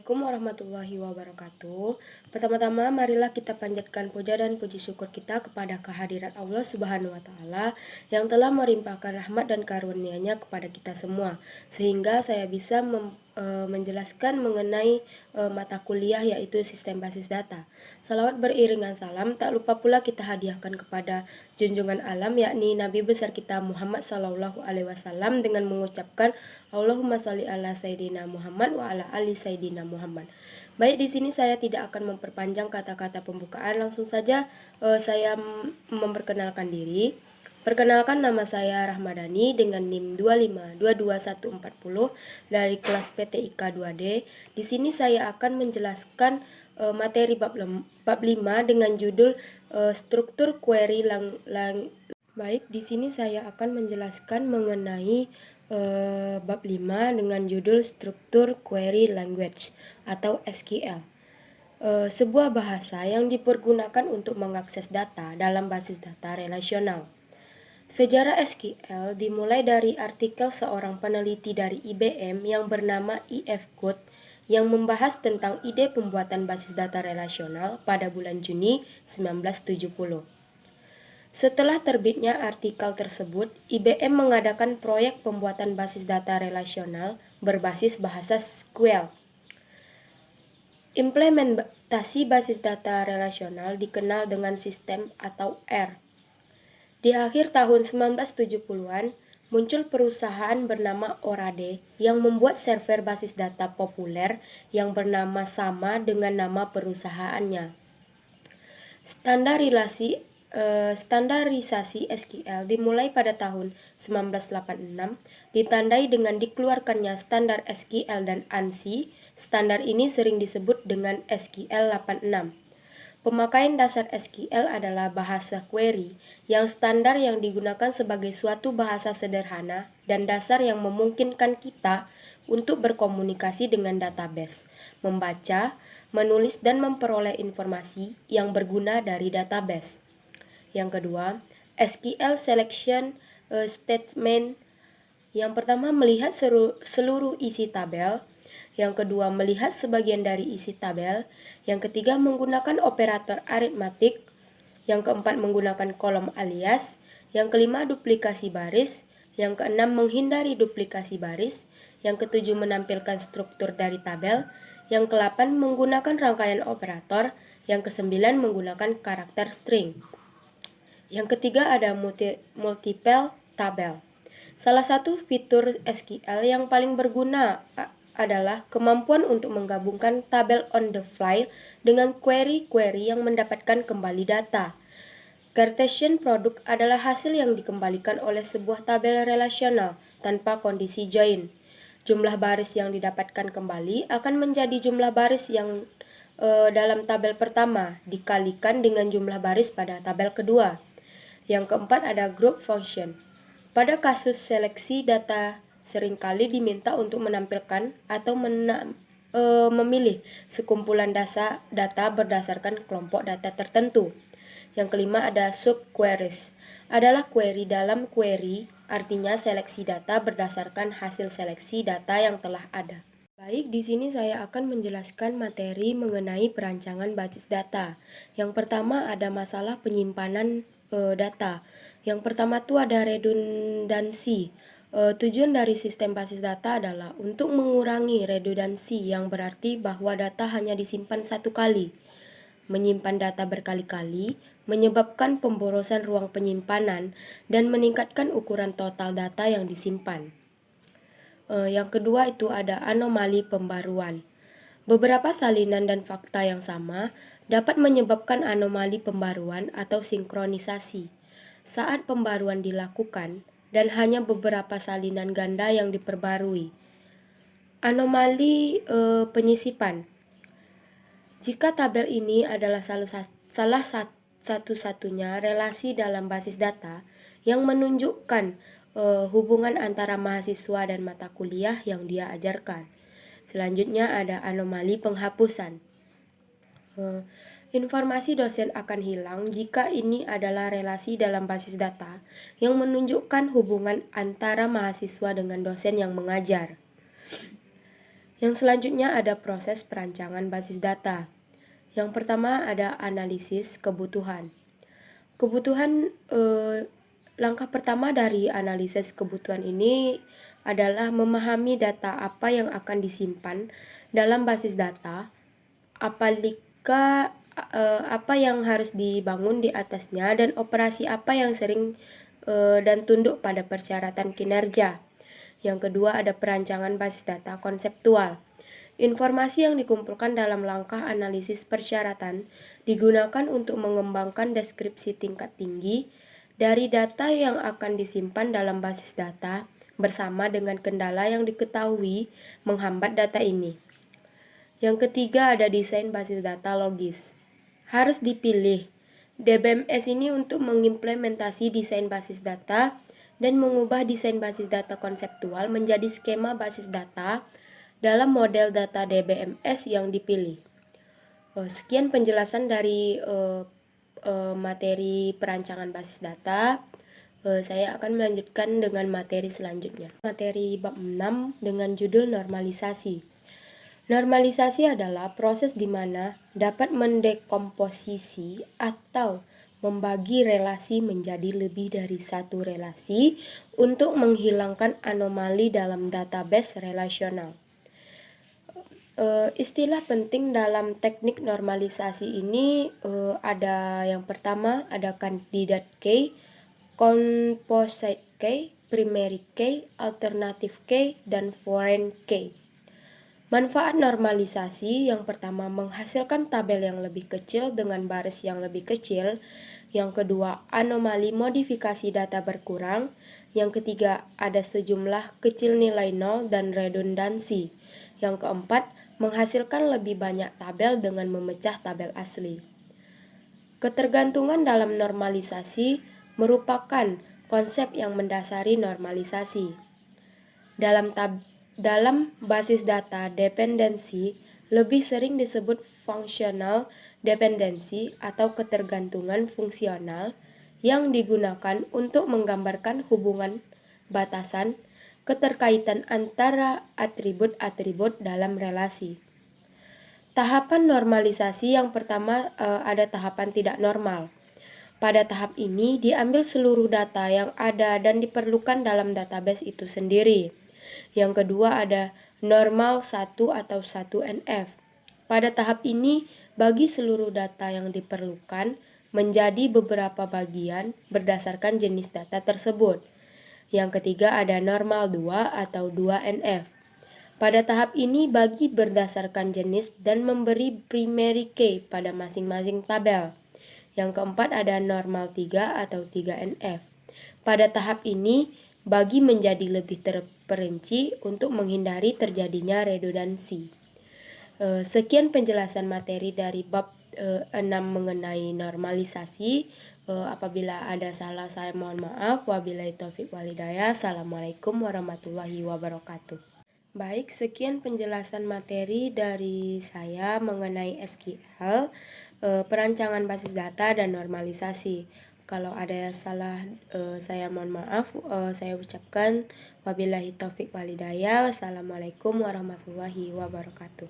Assalamualaikum warahmatullahi wabarakatuh. Pertama-tama marilah kita panjatkan puja dan puji syukur kita kepada kehadirat Allah Subhanahu wa taala yang telah melimpahkan rahmat dan karunia-Nya kepada kita semua sehingga saya bisa menjelaskan mengenai mata kuliah yaitu sistem basis data. Salawat beriringan salam tak lupa pula kita hadiahkan kepada junjungan alam yakni Nabi besar kita Muhammad Sallallahu Alaihi Wasallam dengan mengucapkan Allahumma sholli ala Sayyidina Muhammad wa ala ali Sayyidina Muhammad. Baik, di sini saya tidak akan memperpanjang kata-kata pembukaan, langsung saja saya memperkenalkan diri. Perkenalkan, nama saya Rahmadani dengan NIM 2522140 dari kelas PTIK 2D. Di sini saya akan menjelaskan materi bab 5 dengan judul struktur query Baik, di sini saya akan menjelaskan mengenai bab 5 dengan judul struktur query language atau SQL. Sebuah bahasa yang dipergunakan untuk mengakses data dalam basis data relasional. Sejarah SQL dimulai dari artikel seorang peneliti dari IBM yang bernama E.F. Good yang membahas tentang ide pembuatan basis data relasional pada bulan Juni 1970. Setelah terbitnya artikel tersebut, IBM mengadakan proyek pembuatan basis data relasional berbasis bahasa SQL. Implementasi basis data relasional dikenal dengan sistem atau R. Di akhir tahun 1970-an, muncul perusahaan bernama Orade yang membuat server basis data populer yang bernama sama dengan nama perusahaannya. Standarisasi SQL dimulai pada tahun 1986, ditandai dengan dikeluarkannya standar SQL dan ANSI. Standar ini sering disebut dengan SQL 86. Pemakaian dasar SQL adalah bahasa query yang standar yang digunakan sebagai suatu bahasa sederhana dan dasar yang memungkinkan kita untuk berkomunikasi dengan database, membaca, menulis dan memperoleh informasi yang berguna dari database. Yang kedua, SQL selection statement. Yang pertama, melihat seluruh isi tabel. Yang kedua, melihat sebagian dari isi tabel. Yang ketiga, menggunakan operator aritmatik. Yang keempat, menggunakan kolom alias. Yang kelima, duplikasi baris. Yang keenam, menghindari duplikasi baris. Yang ketujuh, menampilkan struktur dari tabel. Yang kedelapan, menggunakan rangkaian operator. Yang kesembilan, menggunakan karakter string. Yang ketiga, ada multiple tabel. Salah satu fitur SQL yang paling berguna adalah kemampuan untuk menggabungkan tabel on the fly dengan query-query yang mendapatkan kembali data. Cartesian product adalah hasil yang dikembalikan oleh sebuah tabel relasional tanpa kondisi join. Jumlah baris yang didapatkan kembali akan menjadi jumlah baris yang dalam tabel pertama dikalikan dengan jumlah baris pada tabel kedua. Yang keempat ada group function. Pada kasus seleksi data, seringkali diminta untuk menampilkan atau memilih sekumpulan data berdasarkan kelompok data tertentu. Yang kelima ada subqueries. Adalah query dalam query, artinya seleksi data berdasarkan hasil seleksi data yang telah ada. Baik, di sini saya akan menjelaskan materi mengenai perancangan basis data. Yang pertama ada masalah penyimpanan data. Yang pertama itu ada redundansi. Tujuan dari sistem basis data adalah untuk mengurangi redundansi yang berarti bahwa data hanya disimpan satu kali. Menyimpan data berkali-kali menyebabkan pemborosan ruang penyimpanan dan meningkatkan ukuran total data yang disimpan. Yang kedua itu ada anomali pembaruan. Beberapa salinan dan fakta yang sama dapat menyebabkan anomali pembaruan atau sinkronisasi saat pembaruan dilakukan dan hanya beberapa salinan ganda yang diperbarui. Anomali penyisipan. Jika tabel ini adalah salah satu-satunya relasi dalam basis data yang menunjukkan hubungan antara mahasiswa dan mata kuliah yang dia ajarkan. Selanjutnya ada anomali penghapusan. Informasi dosen akan hilang jika ini adalah relasi dalam basis data yang menunjukkan hubungan antara mahasiswa dengan dosen yang mengajar. Yang selanjutnya ada proses perancangan basis data. Yang pertama ada analisis kebutuhan. Langkah pertama dari analisis kebutuhan ini adalah memahami data apa yang akan disimpan dalam basis data, apa yang harus dibangun di atasnya, dan operasi apa yang sering dan tunduk pada persyaratan kinerja. Yang kedua ada perancangan basis data konseptual. Informasi yang dikumpulkan dalam langkah analisis persyaratan digunakan untuk mengembangkan deskripsi tingkat tinggi dari data yang akan disimpan dalam basis data bersama dengan kendala yang diketahui menghambat data ini. Yang ketiga ada desain basis data logis. Harus dipilih DBMS ini untuk mengimplementasi desain basis data dan mengubah desain basis data konseptual menjadi skema basis data dalam model data DBMS yang dipilih. Sekian penjelasan dari materi perancangan basis data. Saya akan melanjutkan dengan materi selanjutnya. Materi bab 6 dengan judul normalisasi. Normalisasi adalah proses di mana dapat mendekomposisi atau membagi relasi menjadi lebih dari satu relasi untuk menghilangkan anomali dalam database relasional. Istilah penting dalam teknik normalisasi ini ada yang pertama ada candidate key, composite key, primary key, alternative key, dan foreign key. Manfaat normalisasi yang pertama menghasilkan tabel yang lebih kecil dengan baris yang lebih kecil. Yang kedua, anomali modifikasi data berkurang. Yang ketiga, ada sejumlah kecil nilai nol dan redundansi. Yang keempat, menghasilkan lebih banyak tabel dengan memecah tabel asli. Ketergantungan dalam normalisasi merupakan konsep yang mendasari normalisasi. Dalam basis data dependensi lebih sering disebut functional dependency atau ketergantungan fungsional yang digunakan untuk menggambarkan hubungan batasan keterkaitan antara atribut-atribut dalam relasi. Tahapan normalisasi yang pertama ada tahapan tidak normal. Pada tahap ini diambil seluruh data yang ada dan diperlukan dalam database itu sendiri. Yang kedua ada normal 1 atau 1NF. Pada tahap ini bagi seluruh data yang diperlukan menjadi beberapa bagian berdasarkan jenis data tersebut. Yang ketiga ada normal 2 atau 2NF. Pada tahap ini bagi berdasarkan jenis dan memberi primary key pada masing-masing tabel. Yang keempat ada normal 3 atau 3NF. Pada tahap ini bagi menjadi lebih terperinci untuk menghindari terjadinya redundansi. Sekian penjelasan materi dari bab 6 mengenai normalisasi. Apabila ada salah saya mohon maaf. Wabillahi taufik walhidayah. Assalamualaikum warahmatullahi wabarakatuh. Baik, sekian penjelasan materi dari saya mengenai SQL, perancangan basis data dan normalisasi. Kalau ada yang salah saya mohon maaf. Saya ucapkan wabillahi taufik walhidayah. Wassalamualaikum warahmatullahi wabarakatuh.